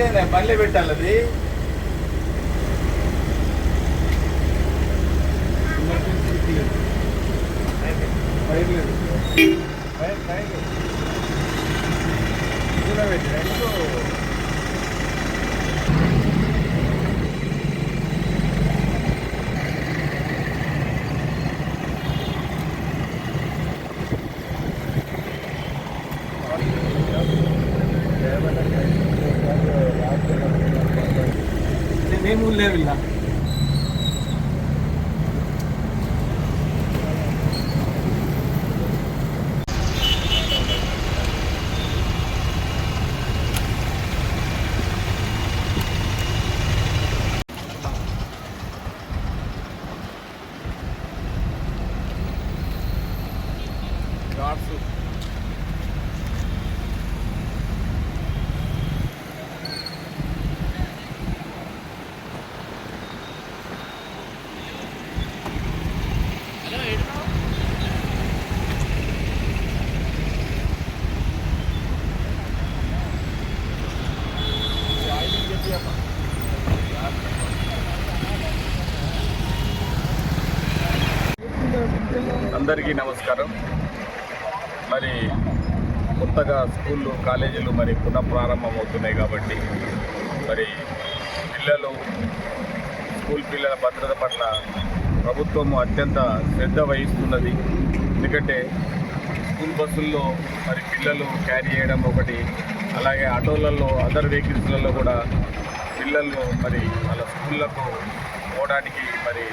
అయితే బండ్లే పెట్టాలి అది. మేము లేవు ఇలా ఘాట్స్. అందరికీ నమస్కారం. మరి కొత్తగా స్కూళ్ళు కాలేజీలు మరి పునఃప్రారంభమవుతున్నాయి కాబట్టి మరి స్కూల్ పిల్లల భద్రత పట్ల ప్రభుత్వం అత్యంత శ్రద్ధ వహిస్తున్నది. ఎందుకంటే స్కూల్ బస్సుల్లో మరి పిల్లలు క్యారీ చేయడం ఒకటి, అలాగే ఆటోలలో అదర్ వెహికల్స్లలో కూడా పిల్లలు మరి వాళ్ళ స్కూళ్ళకు పోవడానికి మరి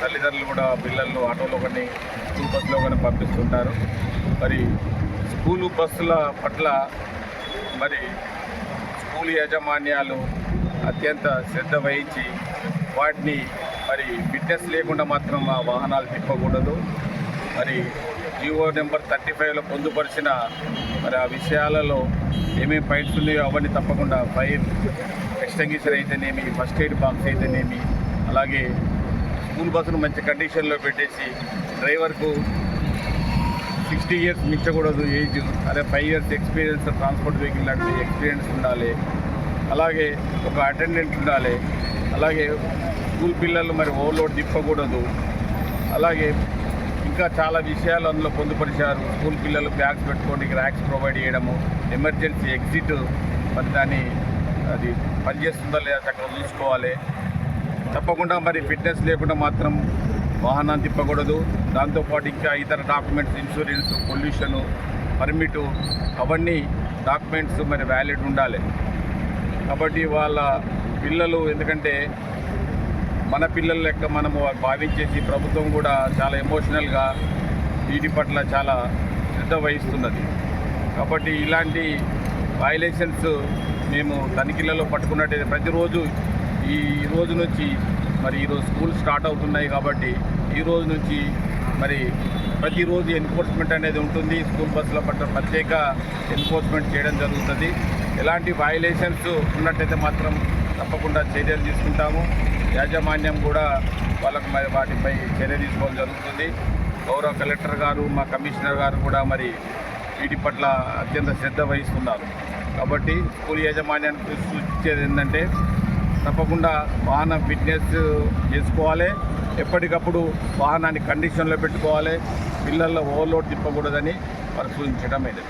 తల్లిదండ్రులు కూడా పిల్లలను ఆటోలో కానీ స్కూల్ బస్సులో కానీ పంపిస్తుంటారు. మరి స్కూలు బస్సుల పట్ల మరి స్కూల్ యాజమాన్యాలు అత్యంత శ్రద్ధ వహించి వాటిని మరి ఫిట్నెస్ లేకుండా మాత్రం ఆ వాహనాలు తిప్పకూడదు. మరి జీవో నెంబర్ 35లో పొందుపరిచిన మరి ఆ విషయాలలో ఏమేమి పాయింట్స్ ఉన్నాయో అవన్నీ తప్పకుండా ఫైర్ ఎక్స్టెంగ్విషర్ అయితేనేమి, ఫస్ట్ ఎయిడ్ బాక్స్ అయితేనేమి, అలాగే స్కూల్ బస్సును మంచి కండిషన్లో పెట్టేసి డ్రైవర్కు 60 ఇయర్స్ మించకూడదు ఏజ్, అదే 5 ఇయర్స్ ఎక్స్పీరియన్స్ ట్రాన్స్పోర్ట్ వెహికల్ లాంటి ఎక్స్పీరియన్స్ ఉండాలి. అలాగే ఒక అటెండెంట్ ఉండాలి. అలాగే స్కూల్ పిల్లలు మరి ఓవర్లోడ్ తిప్పకూడదు. అలాగే ఇంకా చాలా విషయాలు అందులో పొందుపరిచారు. స్కూల్ పిల్లలు బ్యాగ్స్ పెట్టుకోవడానికి ర్యాక్స్ ప్రొవైడ్ చేయడము, ఎమర్జెన్సీ ఎగ్జిట్ మరి దాన్ని అది పనిచేస్తుందా లేదా చక్కగా చూసుకోవాలి. తప్పకుండా మరి ఫిట్నెస్ లేకుండా మాత్రం వాహనాన్ని తిప్పకూడదు. దాంతోపాటు ఇంకా ఇతర డాక్యుమెంట్స్, ఇన్సూరెన్స్, పొల్యూషను, పర్మిటు, అవన్నీ డాక్యుమెంట్స్ మరి వ్యాలిడ్ ఉండాలి. కాబట్టి వాళ్ళ పిల్లలు, ఎందుకంటే మన పిల్లల లెక్క మనము భావించేసి ప్రభుత్వం కూడా చాలా ఎమోషనల్గా వీటి పట్ల చాలా శ్రద్ధ వహిస్తున్నది. కాబట్టి ఇలాంటి వైలేషన్స్ మేము తనిఖీలలో పట్టుకున్నట్టయితే ప్రతిరోజు ఈ రోజు నుంచి మరి ఈరోజు స్కూల్ స్టార్ట్ అవుతున్నాయి కాబట్టి ఈ రోజు నుంచి మరి ప్రతిరోజు ఎన్ఫోర్స్మెంట్ అనేది ఉంటుంది. స్కూల్ బస్సుల పట్ల ప్రత్యేక ఎన్ఫోర్స్మెంట్ చేయడం జరుగుతుంది. ఎలాంటి వైలేషన్స్ ఉన్నట్టయితే మాత్రం తప్పకుండా చర్యలు తీసుకుంటాము. యాజమాన్యం కూడా వాళ్ళకు మరి వాటిపై చర్య తీసుకోవడం జరుగుతుంది. గౌరవ కలెక్టర్ గారు, మా కమిషనర్ గారు కూడా మరి వీటి పట్ల అత్యంత శ్రద్ధ వహిస్తున్నారు. కాబట్టి స్కూల్ యాజమాన్యానికి సూచించేది ఏంటంటే తప్పకుండా వాహనం ఫిట్నెస్ చేసుకోవాలి, ఎప్పటికప్పుడు వాహనాన్ని కండిషన్లో పెట్టుకోవాలి, పిల్లల్లో ఓవర్లోడ్ తిప్పకూడదని వారు సూచించడం అయింది.